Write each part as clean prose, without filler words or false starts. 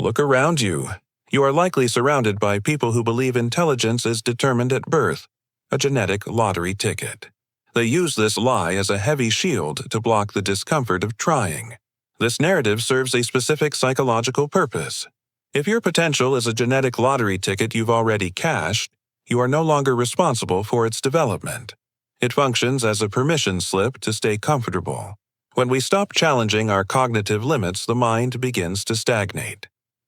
Look around you. You are likely surrounded by people who believe intelligence is determined at birth, a genetic lottery ticket. They use this lie as a heavy shield to block the discomfort of trying. This narrative serves a specific psychological purpose. If your potential is a genetic lottery ticket you've already cashed, you are no longer responsible for its development. It functions as a permission slip to stay comfortable. When we stop challenging our cognitive limits, the mind begins to stagnate.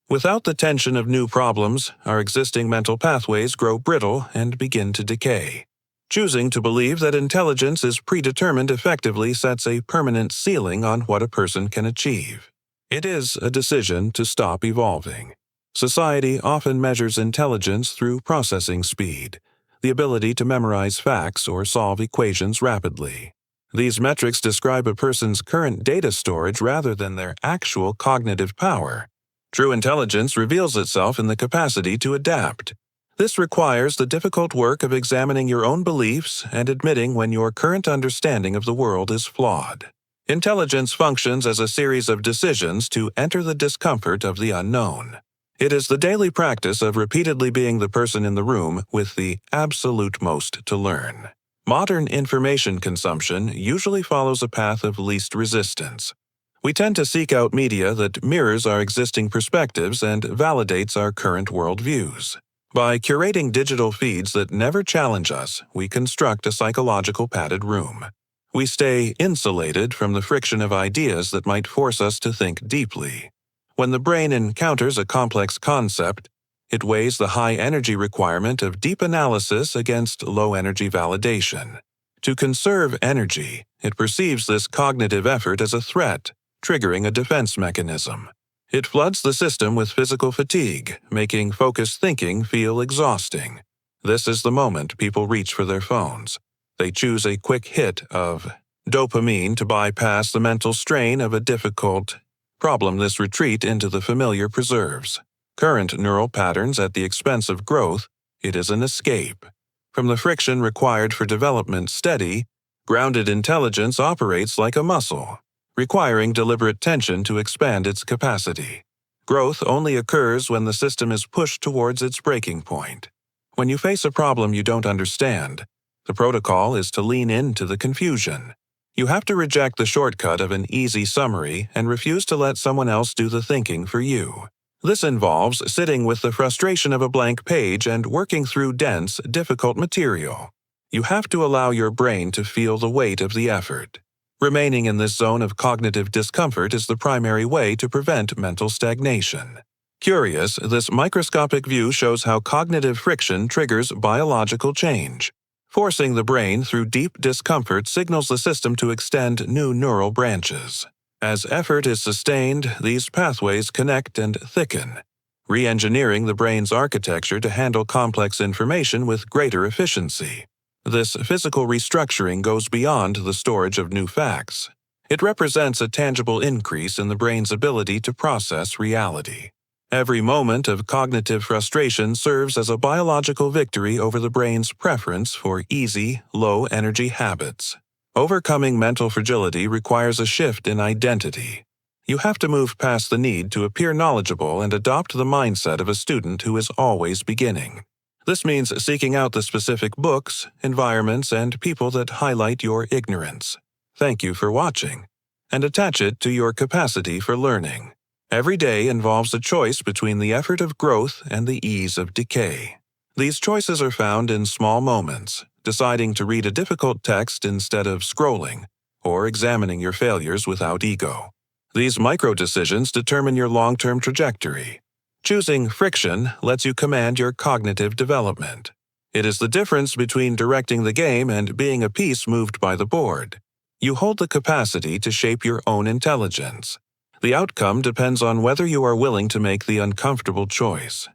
Without the tension of new problems, our existing mental pathways grow brittle and begin to decay. Choosing to believe that intelligence is predetermined effectively sets a permanent ceiling on what a person can achieve. It is a decision to stop evolving. Society often measures intelligence through processing speed, the ability to memorize facts or solve equations rapidly. These metrics describe a person's current data storage rather than their actual cognitive power. True intelligence reveals itself in the capacity to adapt. This requires the difficult work of examining your own beliefs and admitting when your current understanding of the world is flawed. Intelligence functions as a series of decisions to enter the discomfort of the unknown. It is the daily practice of repeatedly being the person in the room with the absolute most to learn. Modern information consumption usually follows a path of least resistance. We tend to seek out media that mirrors our existing perspectives and validates our current worldviews. By curating digital feeds that never challenge us, we construct a psychological padded room. We stay insulated from the friction of ideas that might force us to think deeply. When the brain encounters a complex concept, it weighs the high energy requirement of deep analysis against low energy validation. To conserve energy, it perceives this cognitive effort as a threat, triggering a defense mechanism. It floods the system with physical fatigue, making focused thinking feel exhausting. This is the moment people reach for their phones. They choose a quick hit of dopamine to bypass the mental strain of a difficult problem. This retreat into the familiar preserves current neural patterns at the expense of growth. It is an escape. From the friction required for development, steady, grounded intelligence operates like a muscle, requiring deliberate tension to expand its capacity. Growth only occurs when the system is pushed towards its breaking point. When you face a problem you don't understand, the protocol is to lean into the confusion. You have to reject the shortcut of an easy summary and refuse to let someone else do the thinking for you. This involves sitting with the frustration of a blank page and working through dense, difficult material. You have to allow your brain to feel the weight of the effort. Remaining in this zone of cognitive discomfort is the primary way to prevent mental stagnation. Curious, this microscopic view shows how cognitive friction triggers biological change. Forcing the brain through deep discomfort signals the system to extend new neural branches. As effort is sustained, these pathways connect and thicken, re-engineering the brain's architecture to handle complex information with greater efficiency. This physical restructuring goes beyond the storage of new facts. It represents a tangible increase in the brain's ability to process reality. Every moment of cognitive frustration serves as a biological victory over the brain's preference for easy, low-energy habits. Overcoming mental fragility requires a shift in identity. You have to move past the need to appear knowledgeable and adopt the mindset of a student who is always beginning. This means seeking out the specific books, environments, and people that highlight your ignorance. Thank you for watching, and attach it to your capacity for learning. Every day involves a choice between the effort of growth and the ease of decay. These choices are found in small moments, deciding to read a difficult text instead of scrolling, or examining your failures without ego. These micro-decisions determine your long-term trajectory. Choosing friction lets you command your cognitive development. It is the difference between directing the game and being a piece moved by the board. You hold the capacity to shape your own intelligence. The outcome depends on whether you are willing to make the uncomfortable choice.